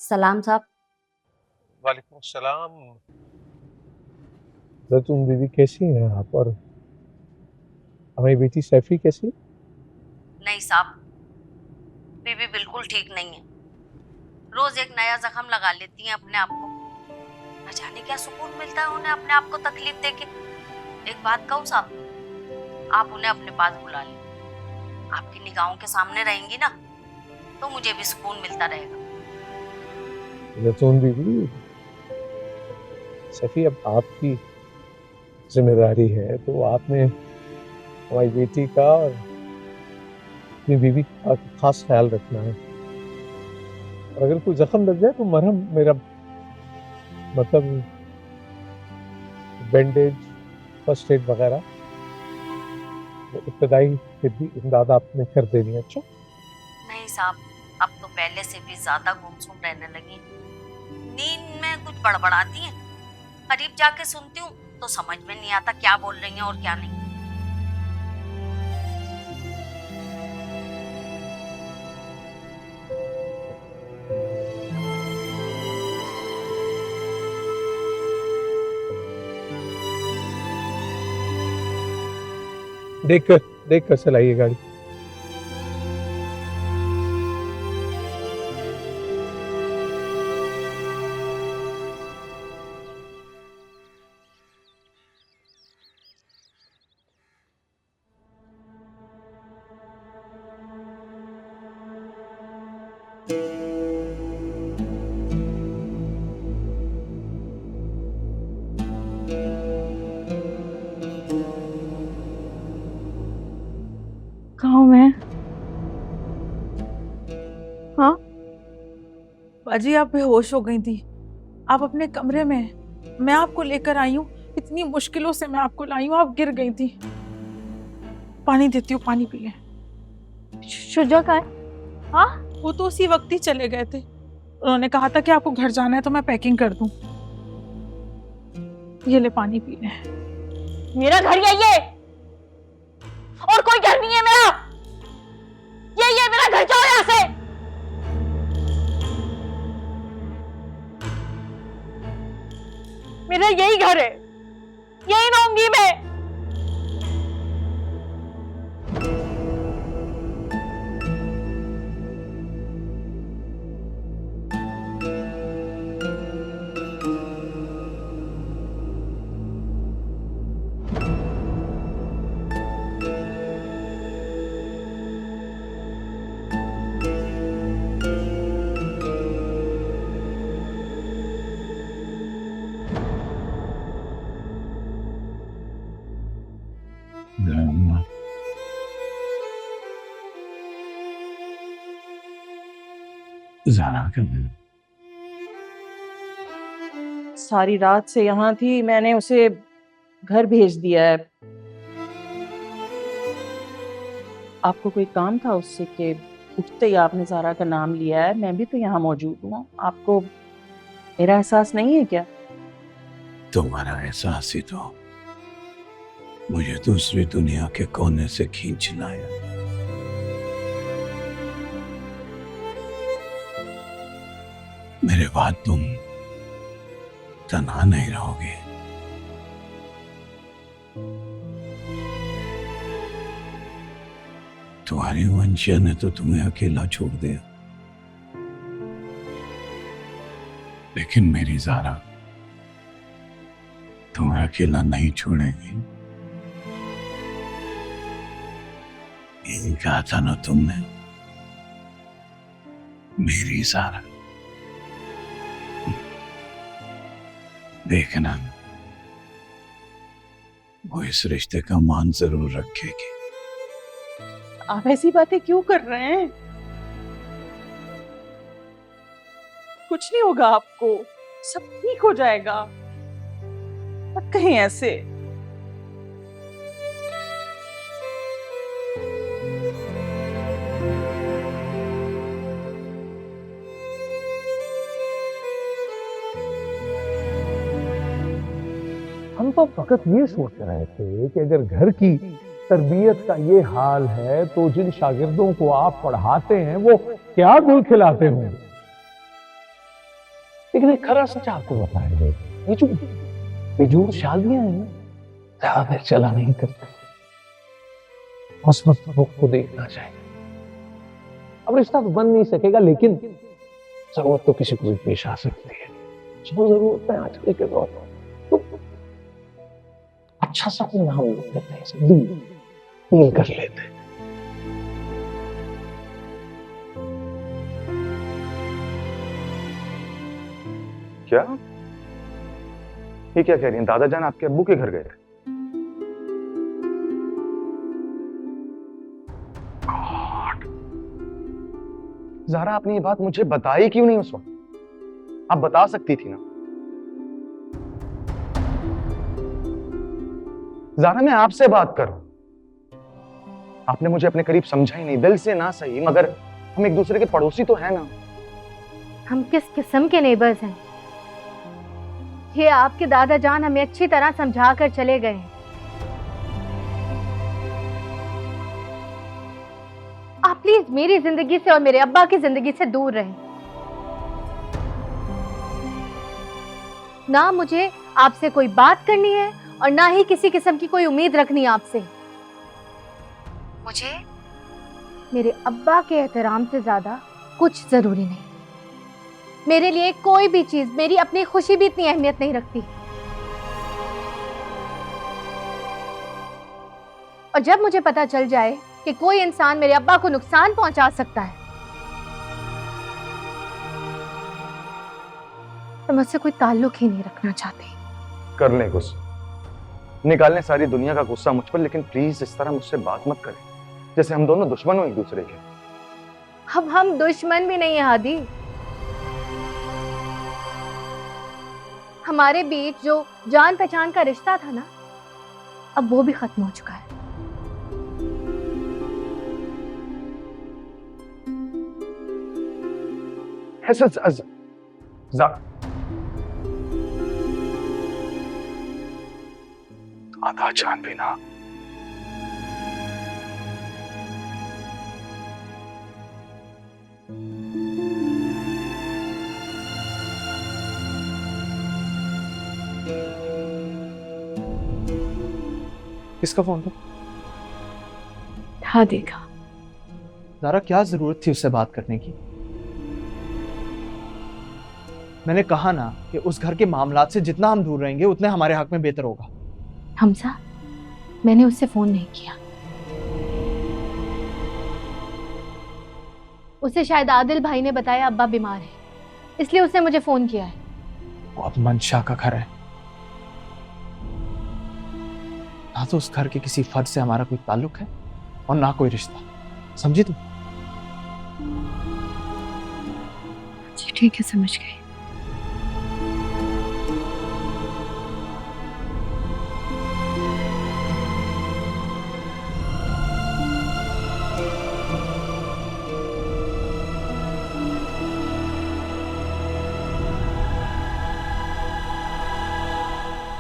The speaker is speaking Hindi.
सलाम साहब। वालेकुम सलाम। तुम बीवी कैसी हैं आप, और हमारी बेटी सैफी कैसी? नहीं साहब, बीबी बिल्कुल ठीक नहीं है। रोज एक नया जख्म लगा लेती हैं अपने आप को। न जाने क्या सुकून मिलता है उन्हें अपने आप को तकलीफ देके। एक बात कहूँ साहब, आप उन्हें अपने पास बुला लें। आपकी निगाहों के सामने रहेंगी ना, तो मुझे भी सुकून मिलता रहेगा। जैतून बीवी, सैफी अब आपकी जिम्मेदारी है, तो आपने हमारी बेटी का और अपनी बीवी का खास ख्याल रखना है। और अगर कोई जख्म लग जाए तो मरहम, मेरा मतलब बैंडेज, फर्स्ट एड वगैरह, इब्तदाई तिब्बी इमदाद आपने कर देनी है। अच्छा नहीं साहब, अब तो पहले से भी ज्यादा गुमसुम रहने लगी। नींद में कुछ बड़बड़ाती हैं। करीब जाके सुनती हूँ तो समझ में नहीं आता क्या बोल रही हैं और क्या नहीं। देख कर चलाइए गाड़ी। कहाँ हूँ मैं? हाँ बाजी, आप बेहोश हो गई थी। आप अपने कमरे में हैं। मैं आपको लेकर आई हूँ, इतनी मुश्किलों से मैं आपको लाई हूँ, आप गिर गई थी। पानी देती हूँ, पानी पी लें। शुजा कहाँ है? हाँ, वो तो उसी वक्त ही चले गए थे। उन्होंने कहा था कि आपको घर जाना है तो मैं पैकिंग कर दूँ। ये ले पानी पी लें। मेरा घर यही है और कोई घर नहीं है मेरा। यही है मेरा घर, जाओ यहाँ से। मेरा यही घर है, यही रहूंगी मैं। सारी रात से यहाँ थी, मैंने उसे घर भेज दिया है। आपको कोई काम था उससे कि उठते ही आपने ज़ारा का नाम लिया है? मैं भी तो यहाँ मौजूद हूँ, आपको मेरा एहसास नहीं है क्या? तुम्हारा एहसास ही तो मुझे दूसरी दुनिया के कोने से खींच लाया। मेरे बाद तुम तन्हा नहीं रहोगे। तुम्हारी वंशा ने तो तुम्हें अकेला छोड़ दिया, लेकिन मेरी ज़ारा तुम्हें अकेला नहीं छोड़ेगी। यही कहा था ना तुमने, मेरी ज़ारा। देखना, वो इस रिश्ते का मान जरूर रखेगी। आप ऐसी बातें क्यों कर रहे हैं? कुछ नहीं होगा आपको, सब ठीक हो जाएगा। मत कहीं ऐसे। हम तो फकत ये सोच रहे थे कि अगर घर की तरबियत का ये हाल है तो जिन शागिर्दों को आप पढ़ाते हैं वो क्या गुल खिलाते होंगे। लेकिन एक खरा सच आपको बताया जाए, ये जो बेजोड़ शादियां हैं ज्यादा चला नहीं करते, मसमत को देखना चाहिए। अब रिश्ता तो बन नहीं सकेगा, लेकिन जरूरत तो किसी को भी पेश आ सकती है। जो जरूरत है आजकल के दौर में, तो अच्छा सा कोई नाम ले लेते हैं, डील कर लेते हैं। क्या ये क्या कह रही हैं? दादा जान आपके अब्बू के घर गए थे? ज़ारा, आपने ये बात मुझे बताई क्यों नहीं उस वक्त? आप बता सकती थी ना। ज़ारा, मैं आपसे बात करूं, आपने मुझे अपने करीब समझा ही नहीं। दिल से ना सही, मगर हम एक दूसरे के पड़ोसी तो हैं ना। हम किस किस्म के नेबर्स हैं? ये आपके दादा जान हमें अच्छी तरह समझा कर चले गए हैं। आप प्लीज मेरी जिंदगी से और मेरे अब्बा की जिंदगी से दूर रहें। ना मुझे आपसे कोई बात करनी है और ना ही किसी किस्म की कोई उम्मीद रखनी है आपसे। मुझे मेरे अब्बा के एहतराम से ज्यादा कुछ जरूरी नहीं। मेरे लिए कोई भी चीज, मेरी अपनी खुशी भी इतनी अहमियत नहीं रखती। और जब मुझे पता चल जाए कि कोई इंसान मेरे अब्बा को नुकसान पहुंचा सकता है, तो मुझसे कोई ताल्लुक ही नहीं रखना चाहती। कर लें गुस्सा, निकालने सारी दुनिया का गुस्सा मुझ पर, लेकिन प्लीज इस तरह मुझसे बात मत करें जैसे हम दोनों दुश्मन हो एक दूसरे के। अब हम दुश्मन भी नहीं है हादी। हमारे बीच जो जान पहचान का रिश्ता था ना, अब वो भी खत्म हो चुका है। आधा जान भी ना। किसका फोन था? हाँ देखा। ज़ारा, क्या जरूरत थी उससे बात करने की? मैंने कहा ना कि उस घर के मामलात से जितना हम दूर रहेंगे उतने हमारे हक में बेहतर होगा। हमजा, मैंने उससे फोन नहीं किया। उसे शायद आदिल भाई ने बताया अब्बा बीमार है, इसलिए उसने मुझे फोन किया है। वो अब मंशा का घर है, ना तो उस घर के किसी फर्द से हमारा कोई ताल्लुक है और ना कोई रिश्ता। समझी तुम? जी ठीक है, समझ गई।